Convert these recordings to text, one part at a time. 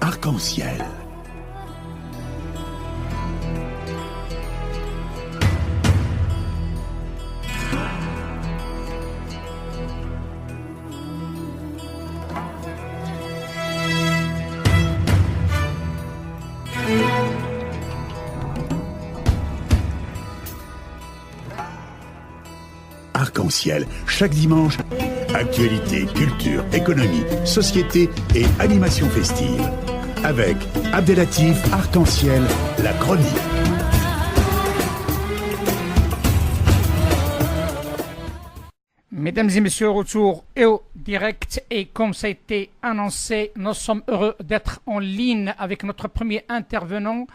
Arc-en-ciel. Arc-en-ciel, chaque dimanche, actualité, culture, économie, société et animation festive. Avec Abdelatif Arc-en-ciel, la chronique. Mesdames et messieurs, retour et au direct. Et comme ça a été annoncé, nous sommes heureux d'être en ligne avec notre premier intervenant,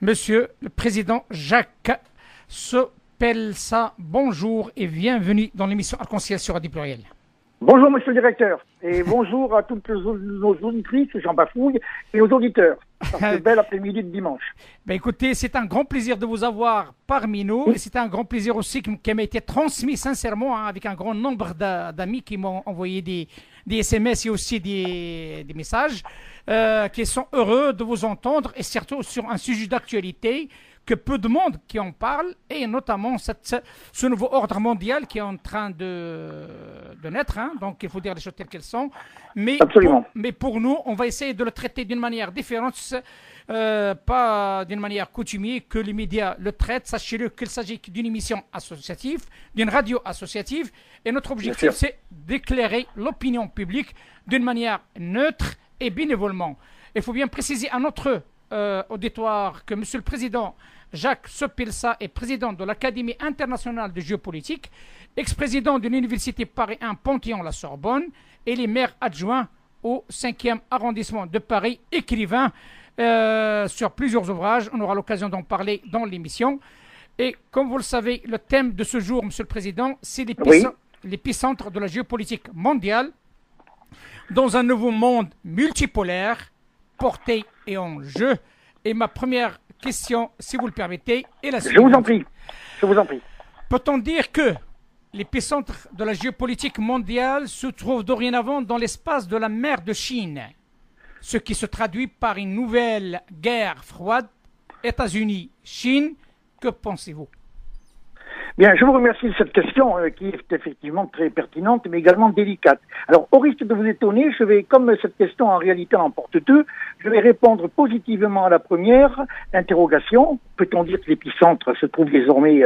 Monsieur le Président Jacques Sepelsa. Bonjour et bienvenue dans l'émission Arc-en-ciel sur Radio Pluriel. Bonjour Monsieur le Directeur et bonjour à toutes nos auditrices, j'en bafouille, et aux auditeurs. Ce bel après-midi de dimanche. Ben écoutez, c'est un grand plaisir de vous avoir parmi nous et c'est un grand plaisir aussi qui m'a été transmis sincèrement avec un grand nombre d'amis qui m'ont envoyé des SMS et aussi des messages qui sont heureux de vous entendre et surtout sur un sujet d'actualité que peu de monde qui en parle, et notamment ce nouveau ordre mondial qui est en train de naître, hein, donc il faut dire les choses telles qu'elles sont. Absolument. Mais pour nous, on va essayer de le traiter d'une manière différente, pas d'une manière coutumière que les médias le traitent. Sachez-le qu'il s'agit d'une émission associative, d'une radio associative, et notre objectif, c'est d'éclairer l'opinion publique d'une manière neutre et bénévolement. Il faut bien préciser à notre auditoire que Monsieur le Président Jacques Sepelsa est président de l'Académie internationale de géopolitique, ex-président de l'Université Paris 1 Panthéon-la Sorbonne, et les maires adjoints au 5e arrondissement de Paris, écrivain sur plusieurs ouvrages. On aura l'occasion d'en parler dans l'émission. Et comme vous le savez, le thème de ce jour, Monsieur le Président, c'est l'épicentre de la géopolitique mondiale dans un nouveau monde multipolaire, porté et en jeu. Et ma première question, si vous le permettez, est la suivante. Je vous en prie. Peut-on dire que l'épicentre de la géopolitique mondiale se trouve dorénavant dans l'espace de la mer de Chine, ce qui se traduit par une nouvelle guerre froide, États-Unis-Chine? Que pensez-vous? Bien, je vous remercie de cette question qui est effectivement très pertinente, mais également délicate. Alors, au risque de vous étonner, comme cette question en réalité en porte deux, je vais répondre positivement à la première interrogation. Peut-on dire que l'épicentre se trouve désormais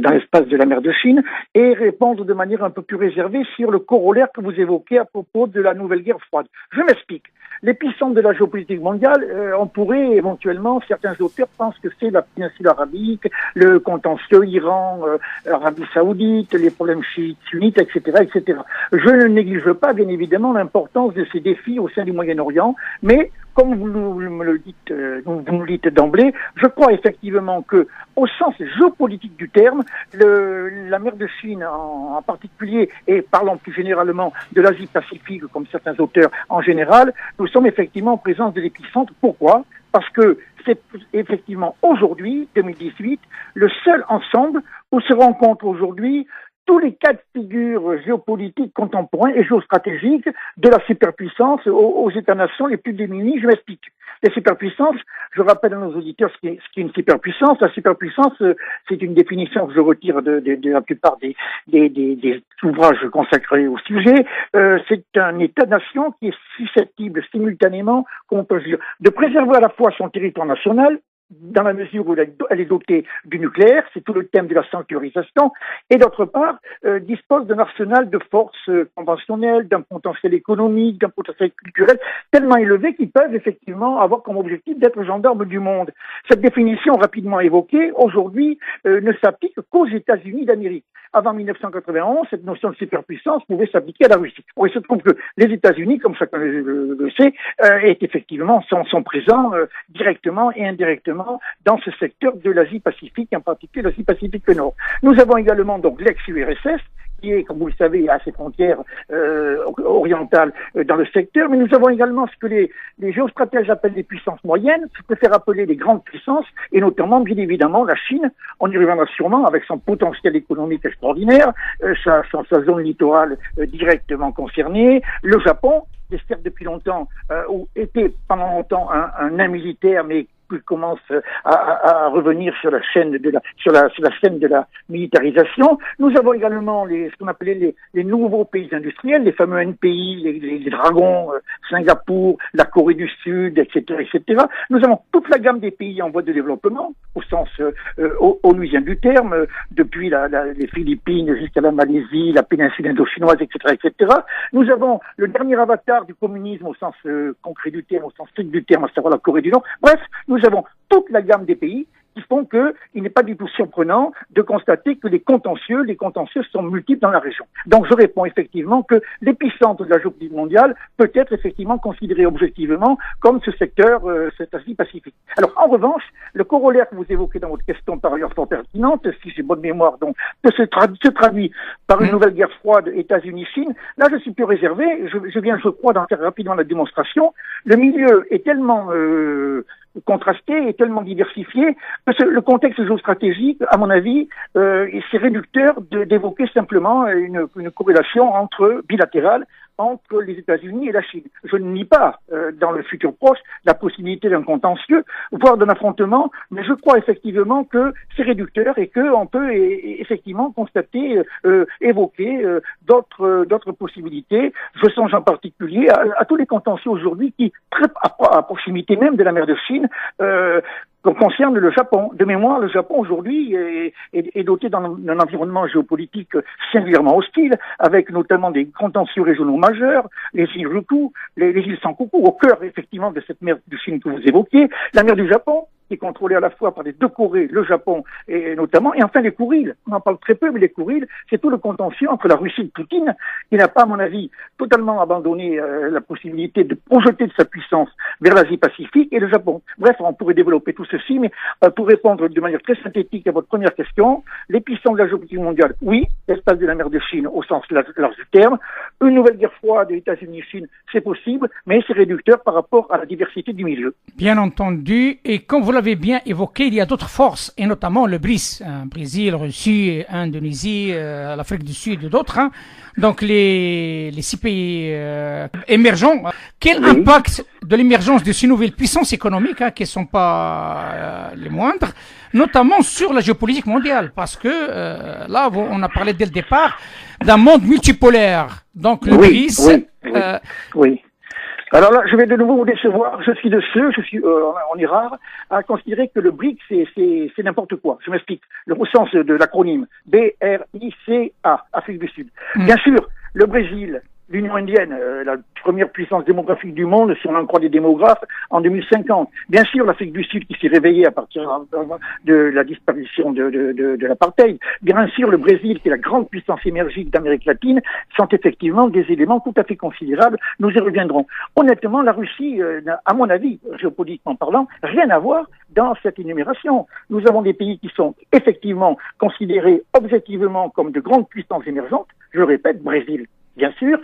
dans l'espace de la mer de Chine? Et répondre de manière un peu plus réservée sur le corollaire que vous évoquez à propos de la nouvelle guerre froide. Je m'explique. L'épicentre de la géopolitique mondiale, on pourrait éventuellement, certains auteurs pensent que c'est la péninsule arabique, le contentieux Iran, Arabie Saoudite, les problèmes chiites, sunnites, etc., etc. Je ne néglige pas, bien évidemment, l'importance de ces défis au sein du Moyen-Orient, mais comme vous me le dites, vous nous le dites d'emblée, je crois effectivement que, au sens géopolitique du terme, la mer de Chine en particulier, et parlons plus généralement de l'Asie-Pacifique, comme certains auteurs en général, nous sommes effectivement en présence de l'épicentre. Pourquoi? Parce que c'est effectivement aujourd'hui, 2018, le seul ensemble où se rencontrent aujourd'hui tous les cas de figure géopolitiques contemporains et géostratégiques de la superpuissance aux États-nations les plus démunis. Je m'explique. Les superpuissances, je rappelle à nos auditeurs ce qu'est une superpuissance. La superpuissance, c'est une définition que je retire de la plupart des ouvrages consacrés au sujet. C'est un État-nation qui est susceptible simultanément, comment on peut dire, de préserver à la fois son territoire national, dans la mesure où elle est dotée du nucléaire, c'est tout le thème de la sanctuarisation, et d'autre part, dispose d'un arsenal de forces conventionnelles, d'un potentiel économique, d'un potentiel culturel, tellement élevé qu'ils peuvent effectivement avoir comme objectif d'être gendarmes du monde. Cette définition rapidement évoquée, aujourd'hui, ne s'applique qu'aux États-Unis d'Amérique. Avant 1991, cette notion de superpuissance pouvait s'appliquer à la Russie. Or, il se trouve que les États-Unis, comme chacun le sait, sont présents directement et indirectement dans ce secteur de l'Asie-Pacifique, en particulier l'Asie-Pacifique Nord. Nous avons également donc l'ex-URSS, qui est, comme vous le savez, à ses frontières orientales dans le secteur, mais nous avons également ce que les géostratèges appellent les puissances moyennes, ce que fait rappeler les grandes puissances, et notamment, bien évidemment, la Chine, on y reviendra sûrement, avec son potentiel économique extraordinaire, sa zone littorale directement concernée, le Japon, est certes depuis longtemps, ou était pendant longtemps un nain militaire, mais qui commence à revenir sur la chaîne sur la scène de la militarisation. Nous avons également ce qu'on appelait les nouveaux pays industriels, les fameux NPI, les dragons, Singapour, la Corée du Sud, etc., etc. Nous avons toute la gamme des pays en voie de développement, au sens onusien du terme, depuis les Philippines jusqu'à la Malaisie, la péninsule indo-chinoise, etc., etc. Nous avons le dernier avatar du communisme au sens concret du terme, au sens strict du terme, à savoir la Corée du Nord. Bref, nous avons toute la gamme des pays qui font qu'il n'est pas du tout surprenant de constater que les contentieux sont multiples dans la région. Donc je réponds effectivement que l'épicentre de la géopolitique mondiale peut être effectivement considéré objectivement comme ce secteur, cet Asie-Pacifique. Alors en revanche, le corollaire que vous évoquez dans votre question par ailleurs fort pertinente, si j'ai bonne mémoire, donc, se traduit par une nouvelle guerre froide États-Unis-Chine. Là, je suis plus réservé. Je viens, je crois, d'en faire rapidement la démonstration. Le milieu est tellement contrasté et tellement diversifié que le contexte géostratégique, à mon avis, c'est réducteur d'évoquer simplement une corrélation bilatérale entre les États-Unis et la Chine. Je ne nie pas, dans le futur proche, la possibilité d'un contentieux, voire d'un affrontement, mais je crois effectivement que c'est réducteur et qu'on peut effectivement constater, évoquer d'autres possibilités. Je songe en particulier à tous les contentieux aujourd'hui qui, très à proximité même de la mer de Chine, concerne le Japon. De mémoire, le Japon aujourd'hui est doté d'un environnement géopolitique singulièrement hostile, avec notamment des contentieux régionaux majeurs, les îles Ryukyu, les îles Senkaku, au cœur effectivement de cette mer de Chine que vous évoquiez, la mer du Japon, qui est contrôlée à la fois par les deux Corées, le Japon et notamment, et enfin les Kouriles. On en parle très peu, mais les Kouriles, c'est tout le contentieux entre la Russie de Poutine, qui n'a pas, à mon avis, totalement abandonné la possibilité de projeter de sa puissance vers l'Asie-Pacifique et le Japon. Bref, on pourrait développer tout ceci, mais pour répondre de manière très synthétique à votre première question, l'épicentre de la géopolitique mondiale, oui, l'espace de la mer de Chine au sens large du terme. Une nouvelle guerre froide des États-Unis-Chine, c'est possible, mais c'est réducteur par rapport à la diversité du milieu. Bien entendu, et comme vous l'avez bien évoqué, il y a d'autres forces, et notamment le BRICS, Brésil, Russie, Indonésie, l'Afrique du Sud et d'autres. Donc les 6 pays émergents. Quel impact de l'émergence de ces nouvelles puissances économiques, qui ne sont pas les moindres, notamment sur la géopolitique mondiale? Parce que là, on a parlé dès le départ d'un monde multipolaire. Donc le BRICS... Oui. Alors là, je vais de nouveau vous décevoir. Je suis de ceux, on est rare, à considérer que le BRICS, c'est n'importe quoi. Je m'explique. Au sens de l'acronyme BRICA, Afrique du Sud. Bien sûr, le Brésil, l'Union indienne, la première puissance démographique du monde, si on en croit des démographes, en 2050. Bien sûr, l'Afrique du Sud qui s'est réveillée à partir de la disparition de l'apartheid. Bien sûr, le Brésil, qui est la grande puissance émergente d'Amérique latine, sont effectivement des éléments tout à fait considérables. Nous y reviendrons. Honnêtement, la Russie n'a, à mon avis, géopolitiquement parlant, rien à voir dans cette énumération. Nous avons des pays qui sont effectivement considérés objectivement comme de grandes puissances émergentes. Je le répète, Brésil, bien sûr.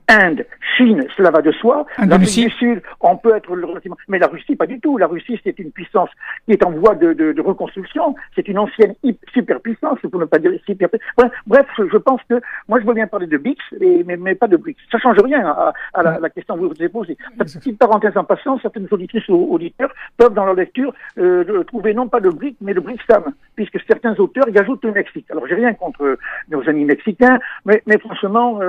Inde, Chine, cela va de soi. L'Afrique du Sud, on peut être relativement... Mais la Russie, pas du tout. La Russie, c'est une puissance qui est en voie de reconstruction. C'est une ancienne superpuissance, pour ne pas dire superpuissance. Bref, je pense que... Moi, je veux bien parler de BRICS, mais pas de BRICS. Ça change rien à la question que vous avez posée. Petite parenthèse en passant, certaines auditrices ou auditeurs peuvent, dans leur lecture, trouver non pas le BRICS, mais le BRICSAM, puisque certains auteurs y ajoutent le Mexique. Alors, j'ai rien contre nos amis mexicains, mais franchement...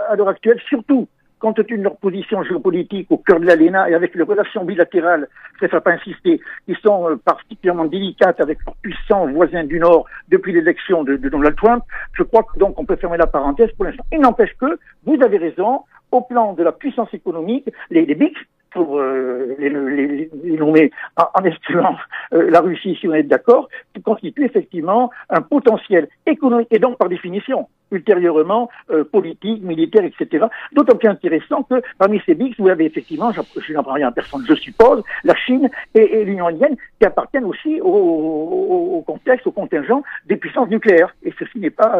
à l'heure actuelle, surtout compte tenu de leur position géopolitique au cœur de l'ALENA et avec les relations bilatérales, je ne préfère pas insister, qui sont particulièrement délicates avec leurs puissants voisins du Nord depuis l'élection de Donald Trump, je crois que donc on peut fermer la parenthèse pour l'instant. Il n'empêche que, vous avez raison, au plan de la puissance économique, les BRICS, pour les nommer en excluant la Russie, si on est d'accord, qui constitue effectivement un potentiel économique et donc par définition ultérieurement politique, militaire, etc. D'autant plus intéressant que parmi ces BRICS, vous avez effectivement, je n'apprends rien à personne, je suppose, la Chine et l'Union indienne qui appartiennent aussi au contexte, au contingent des puissances nucléaires. Et ceci n'est pas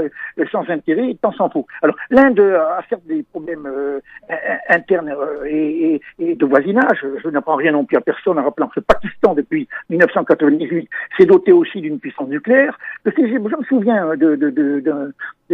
sans intérêt, tant s'en faut. Alors l'Inde a certes des problèmes internes et de voisinage. Je n'apprends rien non plus à personne en rappelant que le Pakistan, depuis 1998, s'est doté aussi d'une puissance nucléaire. Je me souviens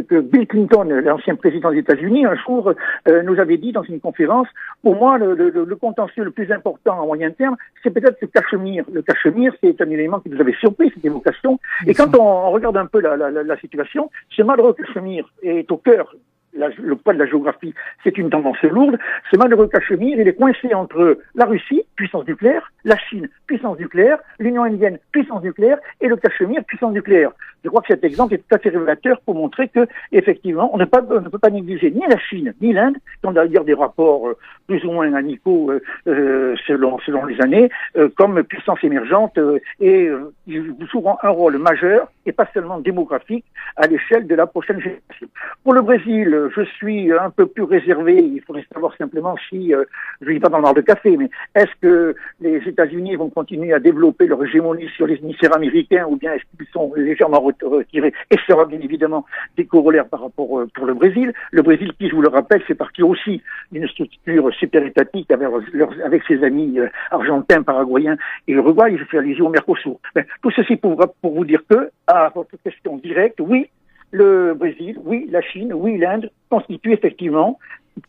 que Bill Clinton, l'ancien président des États-Unis, un jour nous avait dit dans une conférence, pour moi, le contentieux le plus important à moyen terme, c'est peut-être le Cachemire. Le Cachemire, c'est un élément qui nous avait surpris, cette évocation. Et quand on regarde un peu la situation, ce malheureux Cachemire est au cœur. Le poids de la géographie, c'est une tendance lourde. Ce malheureux Cachemire, il est coincé entre la Russie, puissance nucléaire, la Chine, puissance nucléaire, l'Union indienne, puissance nucléaire, et le Cachemire, puissance nucléaire. Je crois que cet exemple est tout à fait révélateur pour montrer que, effectivement, on ne peut pas négliger ni la Chine, ni l'Inde, qui ont d'ailleurs des rapports plus ou moins amicaux selon les années, comme puissance émergente et joueront un rôle majeur, et pas seulement démographique, à l'échelle de la prochaine génération. Pour le Brésil, je suis un peu plus réservé. Il faudrait savoir simplement si, je ne vis pas dans le noir de café, mais est-ce que les États-Unis vont continuer à développer leur hégémonie sur les émissaires américains, ou bien est-ce qu'ils sont légèrement retirés? Et ce sera bien évidemment des corollaires par rapport pour le Brésil. Le Brésil, qui, je vous le rappelle, fait partie aussi d'une structure super-étatique avec ses amis argentins, paraguayens et uruguayens. Je fais allusion au Mercosur. Tout ceci pour vous dire que, à votre question directe, oui, le Brésil, oui, la Chine, oui, l'Inde constituent effectivement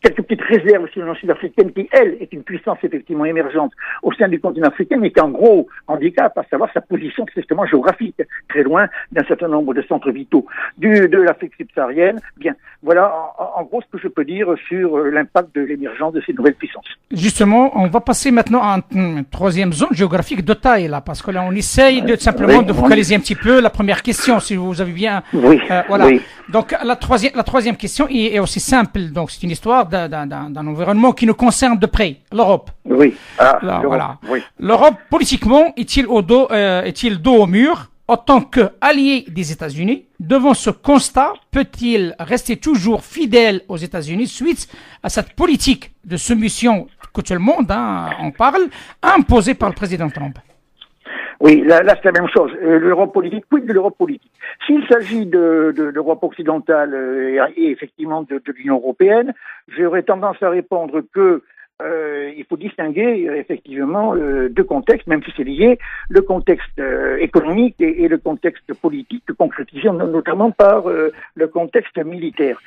quelques petites réserves sur l'Union sud-africaine qui, elle, est une puissance effectivement émergente au sein du continent africain, mais qui a un gros handicap, à savoir sa position strictement géographique, très loin d'un certain nombre de centres vitaux de l'Afrique subsaharienne. Bien, voilà en gros ce que je peux dire sur l'impact de l'émergence de ces nouvelles puissances. Justement, on va passer maintenant à une troisième zone géographique de taille, là, parce que là, on essaye simplement de focaliser un petit peu la première question, si vous avez bien... Oui, voilà. Oui. Donc, la troisième question est aussi simple. Donc, c'est une histoire d'un environnement qui nous concerne de près, l'Europe. Oui. Voilà. Oui. L'Europe, politiquement, est-il dos au mur? En tant qu'allié des États-Unis, devant ce constat, peut-il rester toujours fidèle aux États-Unis suite à cette politique de soumission que tout le monde en parle, imposée par le président Trump? Oui, là c'est la même chose. L'Europe politique, quid de l'Europe politique? S'il s'agit de l'Europe occidentale et effectivement de l'Union européenne, j'aurais tendance à répondre que il faut distinguer effectivement deux contextes, même si c'est lié, le contexte économique et le contexte politique concrétisé notamment par le contexte militaire.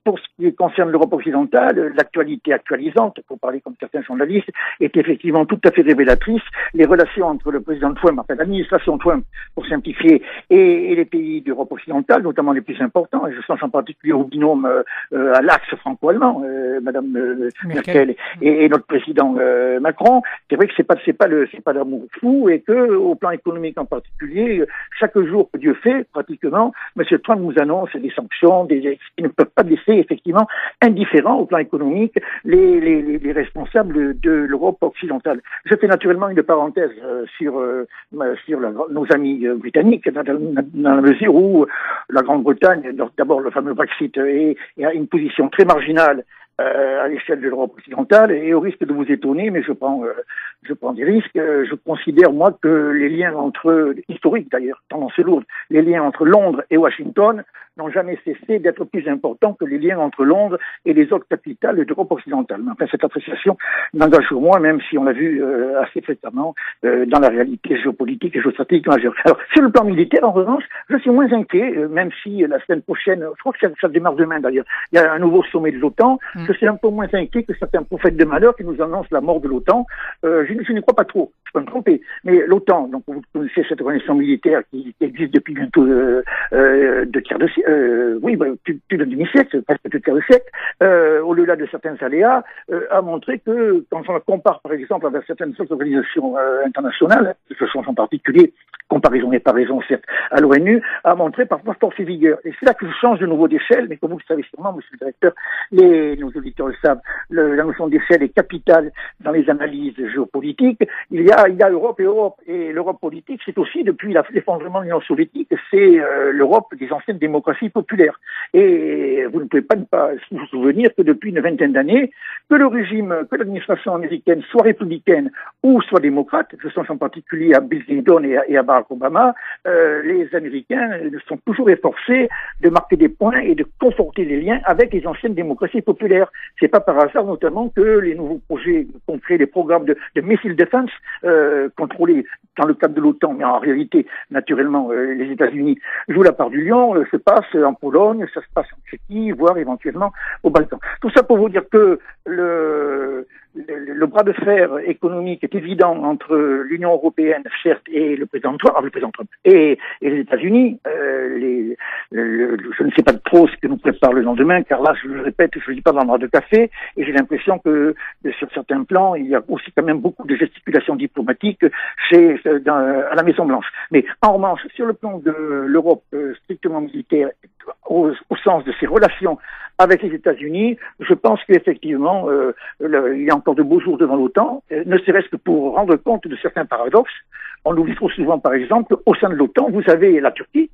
Pour ce qui concerne l'Europe occidentale, l'actualité actualisante, pour parler comme certains journalistes, est effectivement tout à fait révélatrice. Les relations entre le président Trump, enfin l'administration Trump, pour simplifier, et les pays d'Europe occidentale, notamment les plus importants, et je pense en particulier au binôme à l'axe franco-allemand, Madame Merkel et notre président Macron, c'est vrai que c'est pas l'amour fou, et que au plan économique en particulier, chaque jour que Dieu fait, pratiquement, M. Trump nous annonce des sanctions, qui ne peuvent pas laisser effectivement indifférents au plan économique les responsables de l'Europe occidentale. Je fais naturellement une parenthèse sur nos amis britanniques, dans la mesure où la Grande-Bretagne, d'abord le fameux Brexit, a une position très marginale à l'échelle de l'Europe occidentale, et au risque de vous étonner, mais je prends des risques, je considère moi que les liens historiques d'ailleurs, tendance lourde, les liens entre Londres et Washington n'ont jamais cessé d'être plus importants que les liens entre Londres et les autres capitales d'Europe occidentale. Mais enfin, cette appréciation n'engage que moi, même si on l'a vu assez fréquemment dans la réalité géopolitique et géostratégique majeure. Alors, sur le plan militaire, en revanche, je suis moins inquiet, même si la semaine prochaine, je crois que ça démarre demain d'ailleurs, il y a un nouveau sommet de l'OTAN. Je suis un peu moins inquiet que certains prophètes de malheur qui nous annoncent la mort de l'OTAN. Je n'y crois pas trop, je peux me tromper. Mais l'OTAN, donc vous connaissez cette organisation militaire qui existe depuis bientôt deux tiers de siècle, plus de demi-siècle, presque deux tiers de siècle, au-delà de certains aléas, a montré que, quand on la compare par exemple avec certaines autres organisations internationales, ce sont en particulier, comparaison et pas raison certes, à l'ONU, a montré parfois force et vigueur. Et c'est là que je change de nouveau d'échelle, mais comme vous le savez sûrement, monsieur le directeur, nos auditeurs le savent, la notion d'échelle est capitale dans les analyses géopolitiques. Il y a Europe et Europe. Et l'Europe politique, c'est aussi, depuis l'effondrement de l'Union soviétique, c'est l'Europe des anciennes démocraties populaires. Et vous ne pouvez pas ne pas vous souvenir que depuis une vingtaine d'années, que l'administration américaine soit républicaine ou soit démocrate, je pense en particulier à Bill Clinton et à Barack Obama, les Américains sont toujours efforcés de marquer des points et de conforter les liens avec les anciennes démocraties populaires. C'est pas par hasard notamment que les nouveaux projets concrets, les programmes de missile defense contrôlés dans le cadre de l'OTAN, mais en réalité, naturellement, les États-Unis jouent la part du lion, se passent passe en Pologne, ça se passe en Tchéquie, voire éventuellement au Balkan. Tout ça pour vous dire que le bras de fer économique est évident entre l'Union européenne, certes, et le président Trump et les États-Unis. Je ne sais pas trop ce que nous prépare le lendemain, car là, je le répète, je ne lis pas dans le bras de café, et j'ai l'impression que sur certains plans, il y a aussi quand même beaucoup de gesticulations diplomatiques à la Maison-Blanche. Mais en revanche, sur le plan de l'Europe strictement militaire, au sens de ses relations avec les États-Unis, je pense qu'effectivement, il y a encore de beaux jours devant l'OTAN, ne serait-ce que pour rendre compte de certains paradoxes. On oublie trop souvent, par exemple, au sein de l'OTAN, vous avez la Turquie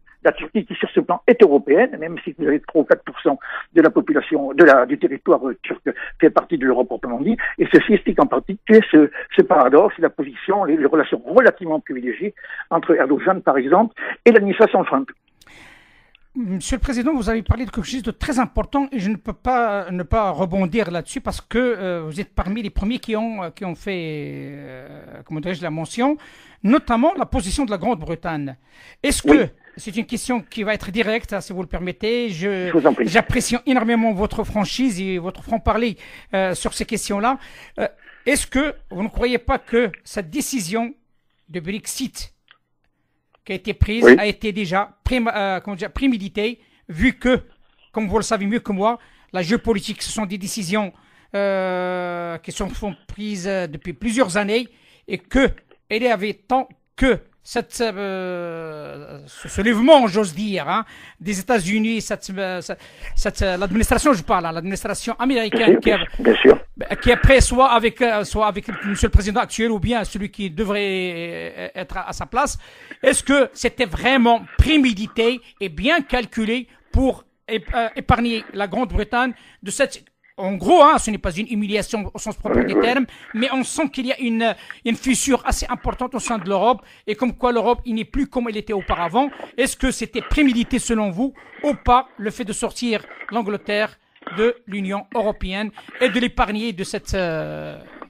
qui sur ce plan est européenne, même si vous avez 3 ou 4% de la population, du territoire turc fait partie de l'Europe proprement dit, et ceci explique en particulier ce paradoxe, la position, les relations relativement privilégiées entre Erdogan, par exemple, et l'administration Trump. Monsieur le Président, vous avez parlé de quelque chose de très important et je ne peux pas ne pas rebondir là-dessus parce que vous êtes parmi les premiers qui ont fait, comment dirais-je, la mention, notamment la position de la Grande-Bretagne. Est-ce que, c'est une question qui va être directe, si vous le permettez, j'apprécie énormément votre franchise et votre franc-parler sur ces questions-là. Est-ce que vous ne croyez pas que cette décision de Brexit qui a été prise a été déjà préméditée, vu que, comme vous le savez mieux que moi, la géopolitique, ce sont des décisions qui sont prises depuis plusieurs années et qu'il y avait tant que ce lèvement, j'ose dire, des États-Unis, l'administration, je parle, l'administration américaine qui après, soit avec Monsieur le Président actuel ou bien celui qui devrait être à sa place, est-ce que c'était vraiment prémédité et bien calculé pour épargner la Grande-Bretagne de cette... En gros, ce n'est pas une humiliation au sens propre des termes, mais on sent qu'il y a une fissure assez importante au sein de l'Europe et comme quoi l'Europe n'est plus comme elle était auparavant. Est-ce que c'était prémédité selon vous ou pas le fait de sortir l'Angleterre de l'Union européenne et de l'épargner de cette...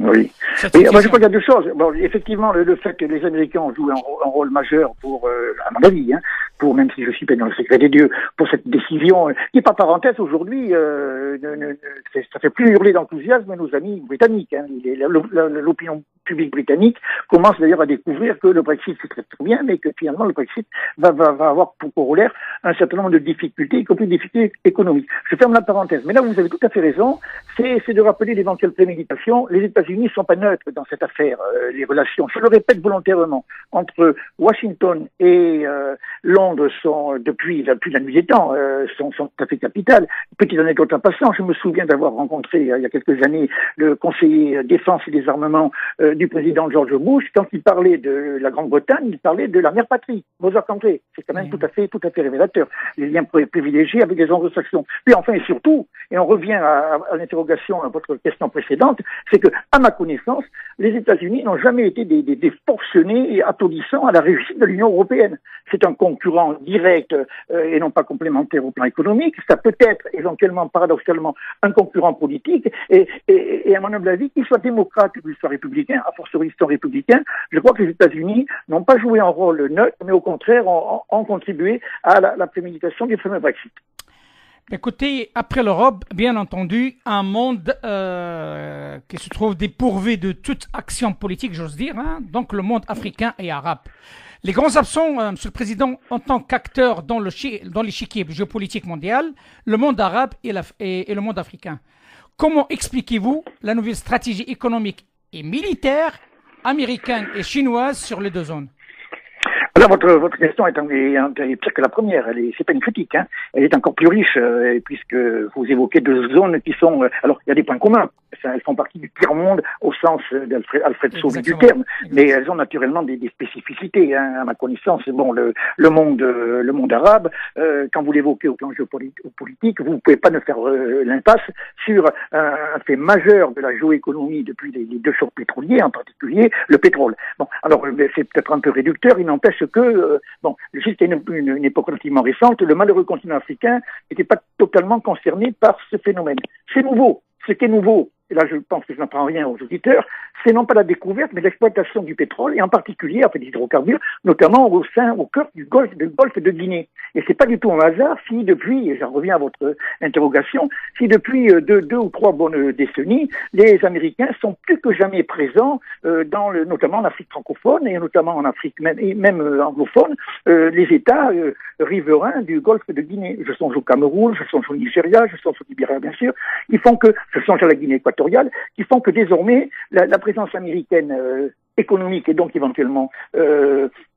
Oui. Je crois qu'il y a deux choses. Bon, effectivement, le fait que les Américains ont joué un rôle majeur pour, à mon avis, pour, même si je suis pas dans le secret des dieux, pour cette décision, qui, par parenthèse, aujourd'hui, ça fait plus hurler d'enthousiasme à nos amis britanniques. L'opinion publique britannique commence d'ailleurs à découvrir que le Brexit c'est très bien, mais que finalement le Brexit va avoir pour corollaire un certain nombre de difficultés, y compris des difficultés économiques. Je ferme la parenthèse. Mais là, vous avez tout à fait raison, c'est de rappeler l'éventuelle préméditation. Les États-Unis ne sont pas neutres dans cette affaire. Les relations, je le répète volontairement, entre Washington et Londres sont, depuis la nuit des temps, sont tout à fait capitales. Petite anecdote en passant, je me souviens d'avoir rencontré il y a quelques années le conseiller défense et des armements du président George Bush. Quand il parlait de la Grande-Bretagne, il parlait de la mère patrie, Mother Country. C'est quand même tout à fait révélateur. Les liens privilégiés avec les anglo-saxons. Puis enfin et surtout, et on revient à l'interrogation, à votre question précédente, c'est que, à ma connaissance, les États-Unis n'ont jamais été des forcenés et applaudissants à la réussite de l'Union européenne. C'est un concurrent direct et non pas complémentaire au plan économique. Ça peut être éventuellement, paradoxalement, un concurrent politique. Et à mon humble avis, qu'il soit démocrate ou qu'il soit républicain, a fortiori soit républicain, je crois que les États-Unis n'ont pas joué un rôle neutre, mais au contraire ont contribué à la préméditation du fameux Brexit. Écoutez, après l'Europe, bien entendu, un monde qui se trouve dépourvu de toute action politique, j'ose dire, donc le monde africain et arabe. Les grands absents, Monsieur le Président, en tant qu'acteurs dans l'échiquier géopolitique mondial, le monde arabe et le monde africain. Comment expliquez-vous la nouvelle stratégie économique et militaire américaine et chinoise sur les deux zones? Alors votre question est pire que la première. C'est pas une critique, Elle est encore plus riche puisque vous évoquez deux zones qui sont. Alors il y a des points communs. Elles font partie du tiers-monde au sens d'Alfred Sauvy du terme, mais elles ont naturellement des spécificités. À ma connaissance, bon, le monde arabe, quand vous l'évoquez au plan géopolitique, vous ne pouvez pas ne faire l'impasse sur un fait majeur de la géoéconomie depuis les deux chocs pétroliers, en particulier le pétrole. Bon, alors c'est peut-être un peu réducteur. Il n'empêche que, jusqu'à une époque relativement récente, le malheureux continent africain n'était pas totalement concerné par ce phénomène. C'est nouveau. Ce qui est nouveau, et là je pense que je n'apprends rien aux auditeurs, c'est non pas la découverte, mais l'exploitation du pétrole, et en particulier, des hydrocarbures, notamment au cœur du golfe de Guinée. Et c'est pas du tout un hasard si depuis, et j'en reviens à votre interrogation, si depuis deux ou trois bonnes décennies, les Américains sont plus que jamais présents notamment en Afrique francophone et notamment en Afrique même anglophone, les États riverains du golfe de Guinée. Je songe au Cameroun, je songe au Nigeria, je songe au Libéria bien sûr, je songe à la Guinée équatoriale, qui font que désormais la présence américaine économique et donc éventuellement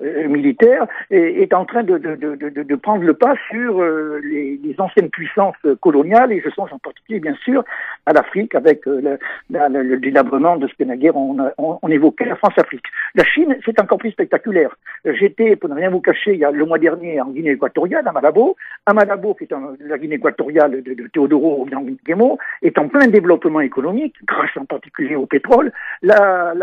militaire est en train de prendre le pas sur les anciennes puissances coloniales, et je songe en particulier bien sûr à l'Afrique avec le délabrement de ce que naguère on évoquait la France-Afrique. La Chine, c'est encore plus spectaculaire. J'étais, pour ne rien vous cacher, le mois dernier en Guinée équatoriale, à Malabo. À Malabo, qui est la Guinée équatoriale de Teodoro Obiang-Nguema, est en plein développement économique, grâce en particulier au pétrole. La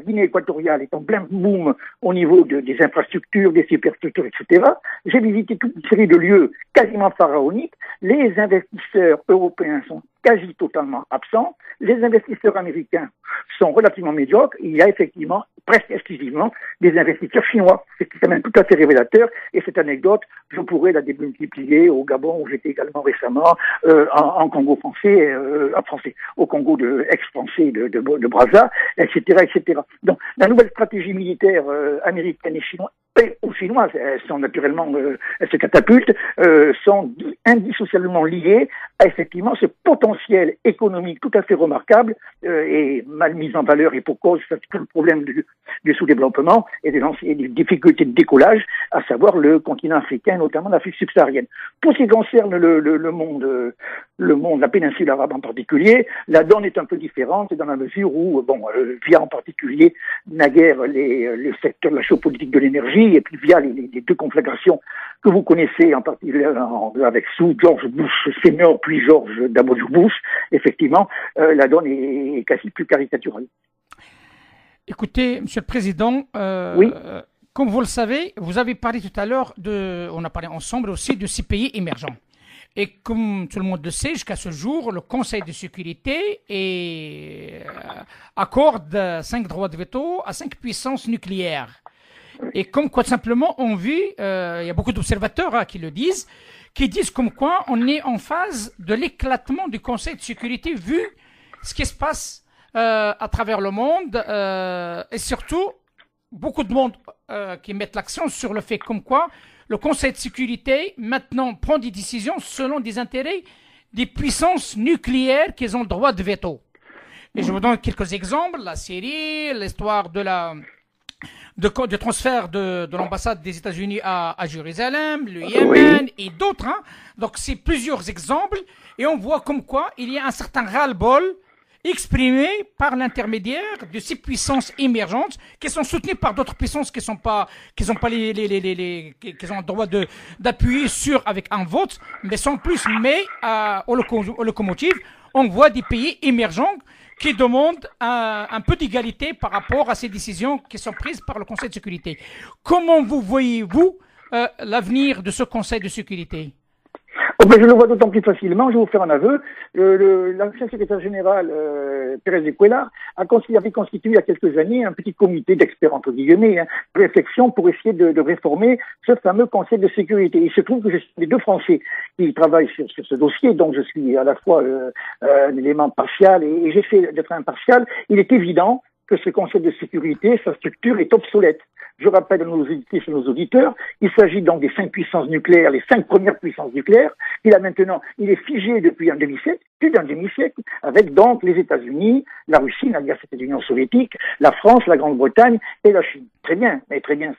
Guinée équatoriale est en plein boom au niveau des infrastructures, des superstructures, etc. J'ai visité toute une série de lieux quasiment pharaoniques. Les investisseurs européens sont quasi totalement absents. Les investisseurs américains sont relativement médiocres. Il y a effectivement, presque exclusivement, des investisseurs chinois. C'est quand même tout à fait révélateur. Et cette anecdote, je pourrais la démultiplier au Gabon, où j'étais également récemment, en Congo français, au Congo ex-français de Brazza, etc., etc. Donc, la nouvelle stratégie militaire américaine et chinoise, elles sont naturellement, elles se catapultent, sont indissociablement liées à effectivement ce potentiel économique tout à fait remarquable et mal mis en valeur, et pour cause, c'est tout le problème du sous-développement et des difficultés de décollage, à savoir le continent africain, notamment l'Afrique subsaharienne. Pour ce qui concerne le monde, la péninsule arabe en particulier, la donne est un peu différente dans la mesure où, via en particulier naguère le secteur de la géopolitique de l'énergie, et puis via les deux conflagrations que vous connaissez en particulier avec sous George Bush senior puis George W. Bush, effectivement, la donne est quasi plus caricaturale. Écoutez, Monsieur le Président, oui. Comme vous le savez, vous avez parlé tout à l'heure on a parlé ensemble aussi de ces pays émergents. Et comme tout le monde le sait, jusqu'à ce jour, le Conseil de sécurité accorde 5 droits de veto à 5 puissances nucléaires. Et comme quoi, simplement, on vit, il y a beaucoup d'observateurs qui le disent, qui disent comme quoi on est en phase de l'éclatement du Conseil de sécurité vu ce qui se passe à travers le monde, et surtout beaucoup de monde qui mettent l'accent sur le fait comme quoi le Conseil de sécurité maintenant prend des décisions selon des intérêts des puissances nucléaires qui ont le droit de veto. Et je vous donne quelques exemples: la Syrie, l'histoire de transfert de l'ambassade des États-Unis à Jérusalem, le Yémen et d'autres. Donc c'est plusieurs exemples, et on voit comme quoi il y a un certain ras-le-bol exprimé par l'intermédiaire de ces puissances émergentes qui sont soutenues par d'autres puissances qui ont le droit d'appuyer sur avec un vote, mais sans plus. Mais au locomotive, on voit des pays émergents qui demandent un peu d'égalité par rapport à ces décisions qui sont prises par le Conseil de sécurité. Comment vous voyez-vous l'avenir de ce Conseil de sécurité? Je le vois d'autant plus facilement. Je vais vous faire un aveu. L'ancien secrétaire général Pérez de Cuellar avait constitué il y a quelques années un petit comité d'experts, entre guillemets, de réflexion pour essayer de réformer ce fameux Conseil de sécurité. Il se trouve que je suis les deux Français qui travaillent sur ce dossier, donc je suis à la fois un élément partial et j'essaie d'être impartial. Il est évident que ce Conseil de sécurité, sa structure est obsolète. Je rappelle à nos auditeurs, il s'agit donc des 5 puissances nucléaires, les 5 premières puissances nucléaires. Il est figé depuis un demi-siècle, plus d'un demi-siècle, avec donc les États-Unis, la Russie, alias c'était l'Union soviétique, la France, la Grande-Bretagne et la Chine. Très bien,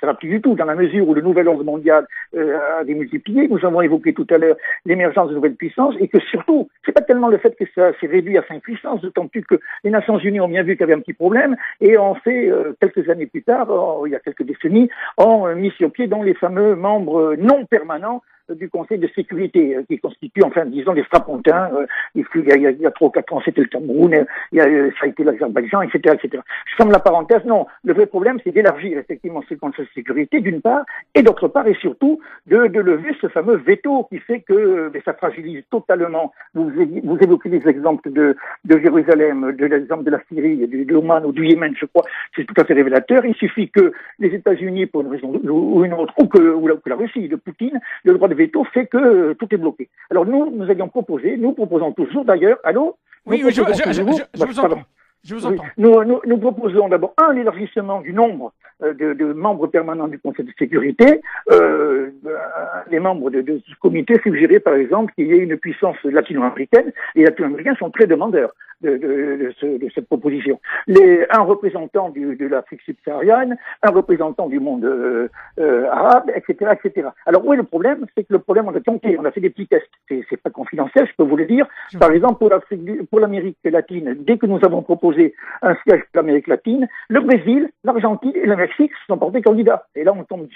ça va plus du tout, dans la mesure où le nouvel ordre mondial a démultiplié. Nous avons évoqué tout à l'heure l'émergence de nouvelles puissances, et que surtout, c'est pas tellement le fait que ça s'est réduit à 5 puissances, d'autant plus que les Nations Unies ont bien vu qu'il y avait un petit problème, et ont fait, quelques années plus tard, il y a quelques décennies, ont mis sur pied donc les fameux membres non permanents du Conseil de sécurité, qui constitue, enfin, disons, des strapontins. Il y a 3 ou 4 ans, c'était le Cameroun, ça a été l'Azerbaïdjan, etc., etc. Je ferme la parenthèse. Non, le vrai problème, c'est d'élargir effectivement ce Conseil de sécurité, d'une part, et d'autre part, et surtout, de lever ce fameux veto qui fait que ça fragilise totalement. Vous évoquez les exemples de Jérusalem, de l'exemple de la Syrie, de Oman ou du Yémen, je crois, c'est tout à fait révélateur. Il suffit que les États-Unis, pour une raison ou une autre, ou que la Russie de Poutine, le droit de veto fait que tout est bloqué. Alors nous avions proposé, nous proposons toujours d'ailleurs, allô? Oui, je vous entends. Je vous entends. Nous proposons d'abord l'élargissement du nombre de membres permanents du Conseil de sécurité. Les membres de ce comité suggéraient par exemple qu'il y ait une puissance latino-américaine. Les latino-américains sont très demandeurs de cette proposition. Un représentant de l'Afrique subsaharienne, un représentant du monde arabe, etc., etc. Alors où est le problème? C'est que le problème, on a tenté, on a fait des petits tests. C'est pas confidentiel, je peux vous le dire. Par exemple, pour l'Amérique latine, dès que nous avons proposé un siège pour l'Amérique latine, le Brésil, l'Argentine et le Mexique se sont portés candidats. Et là, on tombe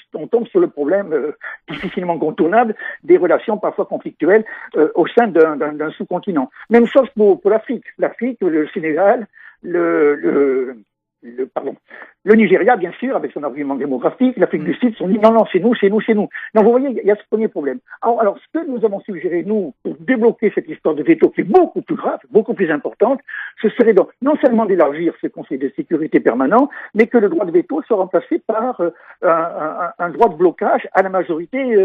sur le problème difficilement contournable des relations parfois conflictuelles au sein d'un sous-continent. Même chose pour l'Afrique. L'Afrique, le Sénégal, le Nigeria, bien sûr, avec son argument démographique, l'Afrique du Sud sont dit non, c'est nous. Donc, vous voyez, il y a ce premier problème. Alors, ce que nous avons suggéré, nous, pour débloquer cette histoire de veto qui est beaucoup plus grave, beaucoup plus importante, ce serait donc non seulement d'élargir ce Conseil de sécurité permanent, mais que le droit de veto soit remplacé par un droit de blocage à la majorité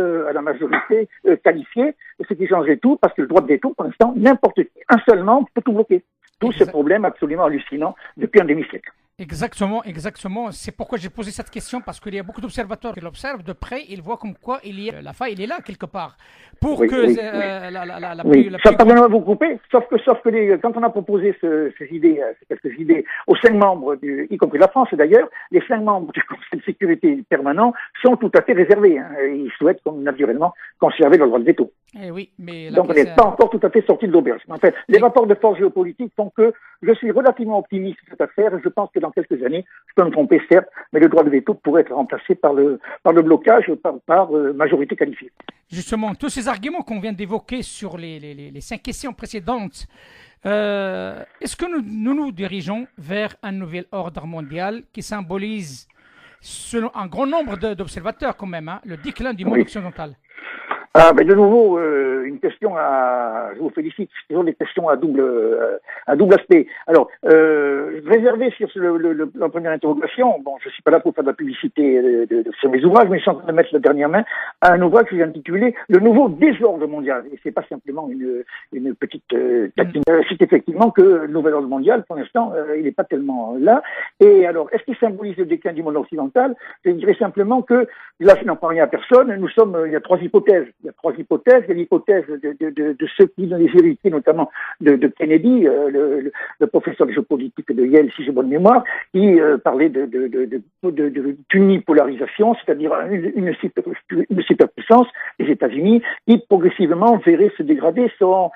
qualifiée, ce qui changerait tout, parce que le droit de veto, pour l'instant, n'importe qui, un seul membre peut tout bloquer. Tout ce problème absolument hallucinant depuis un demi-siècle. Exactement. C'est pourquoi j'ai posé cette question, parce qu'il y a beaucoup d'observateurs qui l'observent de près. Ils voient comme quoi la faille, elle est là quelque part. Pardonnez-moi de vous couper, sauf que quand on a proposé quelques idées aux 5 membres, y compris la France d'ailleurs, les 5 membres du Conseil de sécurité permanent sont tout à fait réservés. Ils souhaitent naturellement conserver leur droit de veto. Donc on n'est pas encore tout à fait sorti de l'auberge. En fait, les rapports de force géopolitique font que je suis relativement optimiste sur cette affaire et je pense que dans quelques années, je peux me tromper certes, mais le droit de veto pourrait être remplacé par le blocage par majorité qualifiée. Justement, tous ces arguments qu'on vient d'évoquer sur les 5 questions précédentes, est-ce que nous dirigeons vers un nouvel ordre mondial qui symbolise, selon un grand nombre d'observateurs quand même, le déclin du monde occidental? De nouveau, une question je vous félicite, c'est toujours des questions à double aspect. Alors, réservé sur la première interrogation, bon, je suis pas là pour faire de la publicité sur mes ouvrages, mais je suis en train de mettre la dernière main à un ouvrage que j'ai intitulé Le nouveau désordre mondial. Et c'est pas simplement une petite tactique. C'est effectivement que le nouvel ordre mondial, pour l'instant, il n'est pas tellement là. Et alors, est-ce qu'il symbolise le déclin du monde occidental? Je dirais simplement que, là, je n'en parle rien à personne, il y a 3 hypothèses. Il y a l'hypothèse de ceux qui ont les héritiers, notamment de Kennedy, le professeur de géopolitique de Yale, si j'ai bonne mémoire, qui parlait d'unipolarisation, c'est-à-dire une superpuissance, les États-Unis, qui progressivement verrait se dégrader son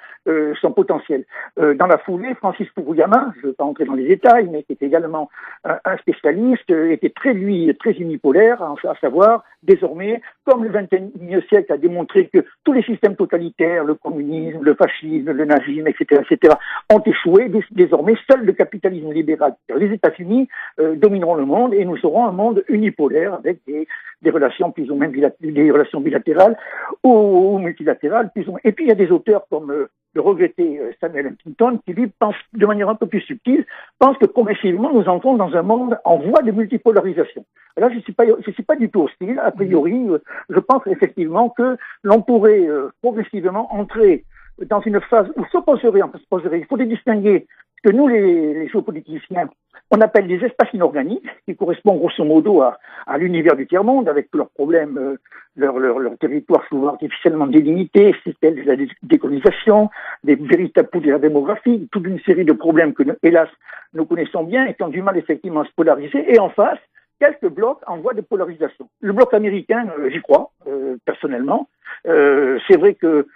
potentiel. Dans la foulée, Francis Fukuyama, je ne veux pas entrer dans les détails, mais qui était également un spécialiste, était très unipolaire, à savoir, désormais, comme le XXIe siècle a démontré que tous les systèmes totalitaires, le communisme, le fascisme, le nazisme, etc., ont échoué. Désormais, seul le capitalisme libéral, les États-Unis, domineront le monde et nous aurons un monde unipolaire avec des relations plus ou moins des relations bilatérales ou multilatérales, plus ou moins. Et puis il y a des auteurs comme le regretté Samuel Huntington qui lui pense de manière un peu plus subtile, pense que progressivement nous entrons dans un monde en voie de multipolarisation. Là, je suis pas du tout hostile. A priori, je pense effectivement que l'on pourrait progressivement entrer dans une phase où il faut distinguer ce que nous, les géopoliticiens, on appelle des espaces inorganiques, qui correspondent grosso modo à l'univers du tiers-monde, avec tous leurs problèmes, leur territoire souvent artificiellement délimité, système de la décolonisation, des véritables poudres démographiques, toute une série de problèmes que, hélas, nous connaissons bien et qui ont du mal effectivement à se polariser. Et en face, quelques blocs en voie de polarisation. Le bloc américain, j'y crois, personnellement. C'est vrai que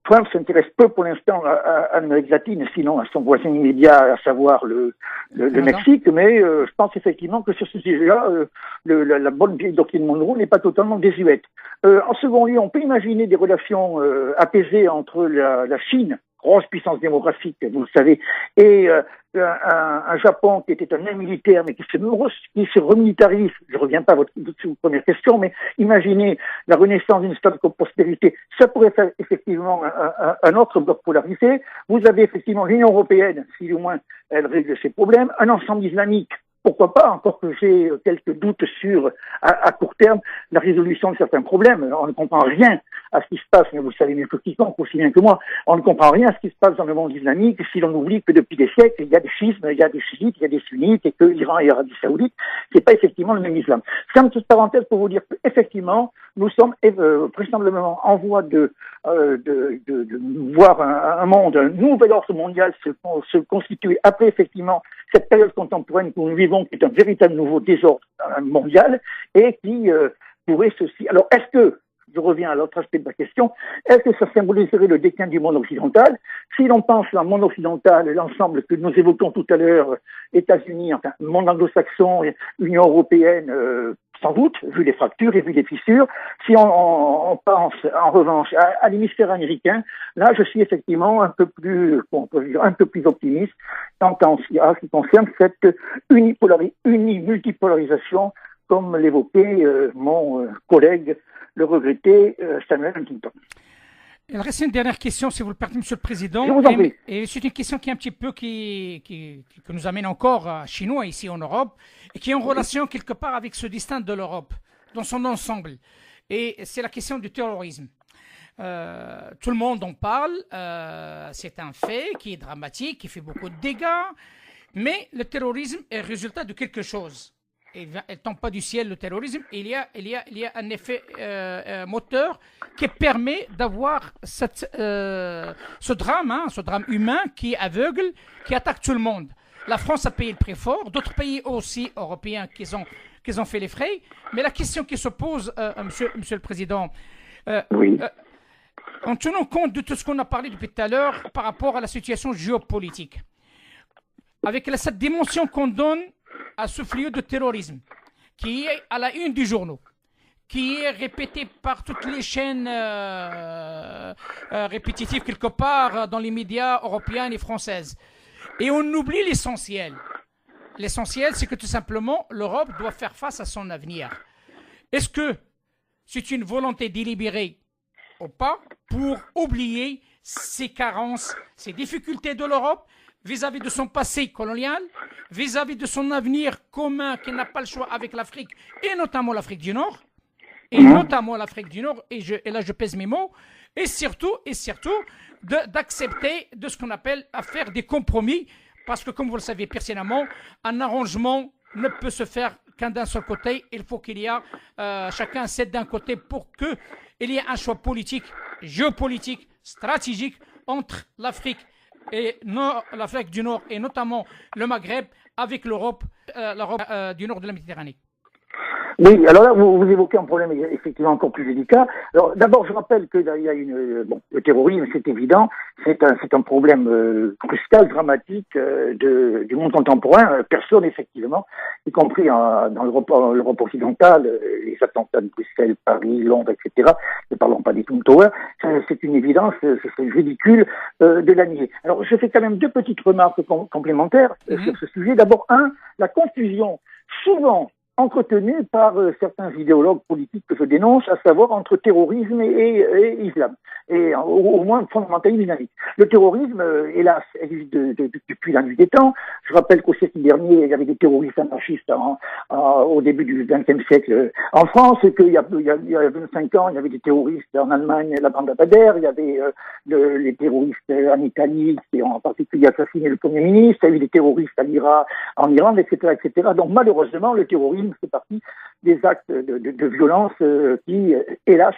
Trump s'intéresse peu pour l'instant à l'Amérique latine, sinon à son voisin immédiat, à savoir le Mexique, mais je pense effectivement que sur ce sujet-là, la bonne vieille doctrine Monroe n'est pas totalement désuète. En second lieu, on peut imaginer des relations apaisées entre la Chine, grosse puissance démographique, vous le savez, et un Japon qui était un nain militaire, mais qui se remilitarise. Je reviens pas à votre première question, mais imaginez la renaissance d'une stable de prospérité. Ça pourrait faire effectivement un autre bloc polarisé. Vous avez effectivement l'Union européenne, si au moins elle règle ses problèmes, un ensemble islamique. Pourquoi pas, encore que j'ai quelques doutes sur, à court terme, la résolution de certains problèmes. On ne comprend rien à ce qui se passe, mais vous le savez mieux que quiconque, aussi bien que moi, on ne comprend rien à ce qui se passe dans le monde islamique si l'on oublie que depuis des siècles, il y a des schismes, il y a des chiites, il y a des sunnites, et que l'Iran et l'Arabie Saoudite, c'est pas effectivement le même islam. C'est une petite parenthèse pour vous dire qu'effectivement, nous sommes vraisemblablement en voie de voir un monde, un nouvel ordre mondial se constituer après effectivement cette période contemporaine que nous vivons, qui est un véritable nouveau désordre mondial et qui pourrait ceci. Alors, est-ce que, je reviens à l'autre aspect de la question, est-ce que ça symboliserait le déclin du monde occidental? Si l'on pense au monde occidental, l'ensemble que nous évoquons tout à l'heure, États-Unis, enfin, monde anglo-saxon, Union européenne, sans doute, vu les fractures et vu les fissures. Si on pense, en revanche, à l'hémisphère américain, là, je suis effectivement un peu plus optimiste, tant en ce qui concerne cette multipolarisation, comme l'évoquait mon collègue, le regretté Samuel Huntington. Il reste une dernière question, si vous le permettez, Monsieur le Président. Je vous en prie. Et c'est une question qui est un petit peu que nous amène encore chez nous, ici en Europe, et qui est en relation quelque part avec ce destin de l'Europe, dans son ensemble. Et c'est la question du terrorisme. Tout le monde en parle, c'est un fait qui est dramatique, qui fait beaucoup de dégâts, mais le terrorisme est le résultat de quelque chose. Il ne tombe pas du ciel, le terrorisme. Il y a un effet moteur qui permet d'avoir ce drame humain qui est aveugle, qui attaque tout le monde. La France a payé le prix fort, d'autres pays aussi européens qui ont fait les frais. Mais la question qui se pose, monsieur le Président, oui. En tenant compte de tout ce qu'on a parlé depuis tout à l'heure par rapport à la situation géopolitique, avec cette dimension qu'on donne à ce fléau de terrorisme, qui est à la une du journal, qui est répété par toutes les chaînes répétitives quelque part dans les médias européens et françaises. Et on oublie l'essentiel. L'essentiel, c'est que tout simplement, l'Europe doit faire face à son avenir. Est-ce que c'est une volonté délibérée ou pas pour oublier ces carences, ces difficultés de l'Europe vis-à-vis de son passé colonial, vis-à-vis de son avenir commun qui n'a pas le choix avec l'Afrique, et notamment l'Afrique du Nord, et là je pèse mes mots, et surtout d'accepter de ce qu'on appelle à faire des compromis, parce que comme vous le savez pertinemment, un arrangement ne peut se faire qu'un d'un seul côté. Il faut qu'il y ait chacun cède d'un côté pour qu'il y ait un choix politique, géopolitique, stratégique entre l'Afrique du Nord et notamment le Maghreb avec l'Europe du Nord de la Méditerranée. Oui, alors là, vous évoquez un problème effectivement encore plus délicat. Alors d'abord, je rappelle que il y a le terrorisme, c'est évident, c'est un problème crucial, dramatique du monde contemporain. Personne, effectivement, y compris dans l'Europe occidentale, les attentats de Bruxelles, Paris, Londres, etc. Ne parlons pas des Twin Towers. C'est une évidence, c'est ridicule de la nier. Alors, je fais quand même deux petites remarques complémentaires sur ce sujet. D'abord, la confusion souvent entretenu par certains idéologues politiques que je dénonce, à savoir entre terrorisme et islam, et au moins fondamentalisme islamique. Le terrorisme, hélas, existe depuis la nuit des temps. Je rappelle qu'au siècle dernier, il y avait des terroristes anarchistes au début du XXe siècle en France, qu'il y a 25 ans, il y avait des terroristes en Allemagne, la bande Bader, il y avait les terroristes en Italie, qui ont en particulier assassiné le Premier ministre, il y a eu des terroristes en Iran, etc., etc. Donc malheureusement, le terrorisme fait partie des actes de violence qui, hélas,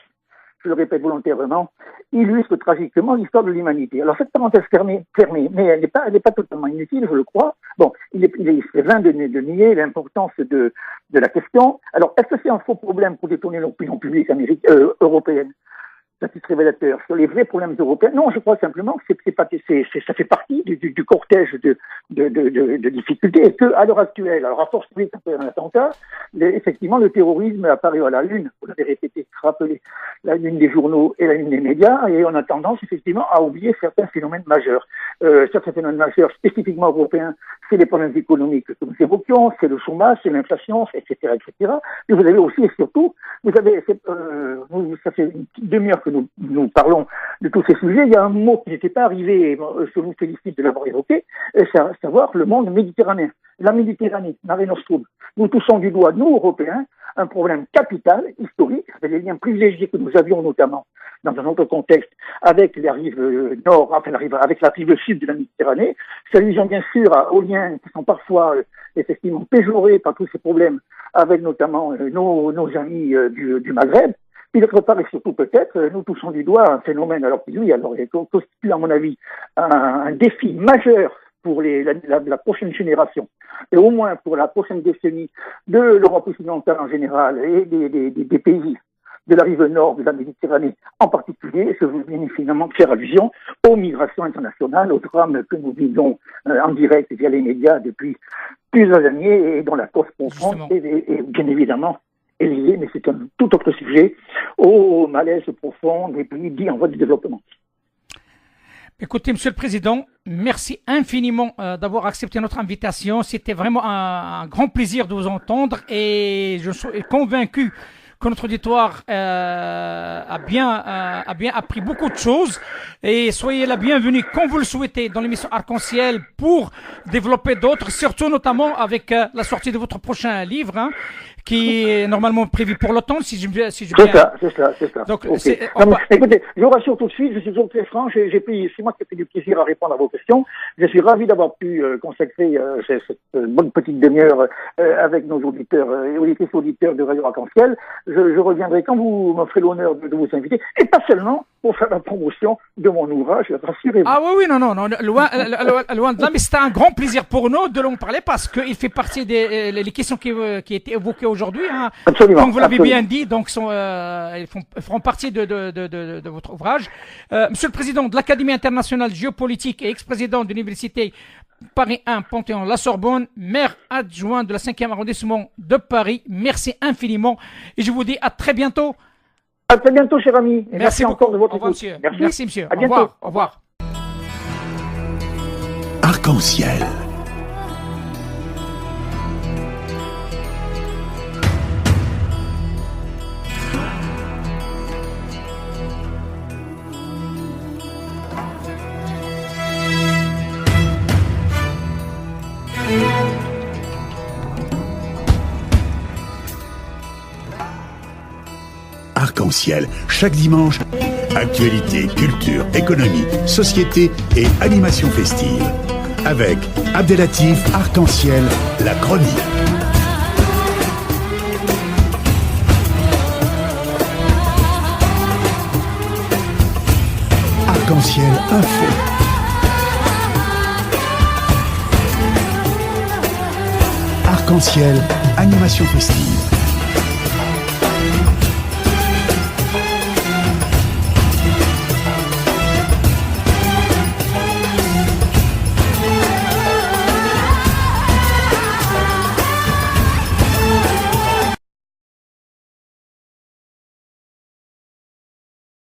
je le répète volontairement, illustrent tragiquement l'histoire de l'humanité. Alors cette parenthèse fermée, mais elle n'est pas totalement inutile, je le crois. Bon, il est vain de nier l'importance de la question. Alors, est-ce que c'est un faux problème pour détourner l'opinion publique européenne? ça c'est révélateur sur les vrais problèmes européens. Non, je crois simplement que ça fait partie du cortège de difficultés et que, à l'heure actuelle, alors à force après un attentat, effectivement, le terrorisme apparaît à la une, vous l'avez répété, rappelé, la une des journaux et la une des médias, et on a tendance, effectivement, à oublier certains phénomènes majeurs. Certains phénomènes majeurs spécifiquement européens, c'est les problèmes économiques que nous évoquions, c'est le chômage, c'est l'inflation, etc., etc. Et vous avez aussi et surtout, ça fait une petite demi-heure que nous parlons de tous ces sujets. Il y a un mot qui n'était pas arrivé, je vous félicite de l'avoir évoqué, c'est à savoir le monde méditerranéen. La Méditerranée, Mare Nostrum. Nous touchons du doigt, nous, Européens, un problème capital, historique, avec les liens privilégiés que nous avions notamment dans un autre contexte avec les rives nord, avec la rive sud de la Méditerranée, s'allusion bien sûr aux liens qui sont parfois effectivement péjorés par tous ces problèmes avec notamment nos amis du Maghreb. Puis d'autre part, et surtout peut-être, nous touchons du doigt un phénomène alors qui lui constitue à mon avis un défi majeur pour la prochaine génération, et au moins pour la prochaine décennie de l'Europe occidentale en général et des pays de la rive nord de la Méditerranée en particulier. Je veux bien évidemment faire allusion aux migrations internationales, aux drames que nous vivons en direct via les médias depuis plusieurs années et dont la cause profonde est bien évidemment est liée, mais c'est un tout autre sujet, au malaise profond des pays dits en voie de développement. Écoutez, Monsieur le Président, merci infiniment d'avoir accepté notre invitation. C'était vraiment un grand plaisir de vous entendre et je suis convaincu que notre auditoire a bien appris beaucoup de choses. Et soyez la bienvenue quand vous le souhaitez dans l'émission Arc-en-Ciel pour développer d'autres, surtout notamment avec la sortie de votre prochain livre, hein, qui est normalement prévu pour l'automne, si je bien... C'est ça. Donc, okay. Écoutez, je vous rassure tout de suite, je suis toujours très franc, c'est moi qui ai fait du plaisir à répondre à vos questions. Je suis ravi d'avoir pu consacrer cette bonne petite demi-heure avec nos auditeurs et auditeurs de Radio Arc-en-Ciel. Je reviendrai quand vous me ferez l'honneur de vous inviter, et pas seulement pour faire la promotion de mon ouvrage, rassurez-vous. Ah oui, non, loin de là, mais c'était un grand plaisir pour nous de l'en parler parce qu'il fait partie des les questions qui étaient évoquées aujourd'hui. Hein. Absolument. Comme vous l'avez bien dit, donc ils feront partie de votre ouvrage. Monsieur le Président de l'Académie internationale géopolitique et ex-président de l'Université Paris 1, Panthéon-La Sorbonne, maire adjoint de la 5e arrondissement de Paris, merci infiniment et je vous dis à très bientôt. À très bientôt, cher ami. Et merci encore de votre écoute. Monsieur. Merci, monsieur. À bientôt. Au revoir. Arc-en-Ciel. Arc-en-Ciel, chaque dimanche, actualité, culture, économie, société et animation festive. Avec Abdelatif Arc-en-Ciel, la chronique. Arc-en-Ciel Info. Arc-en-Ciel, animation festive.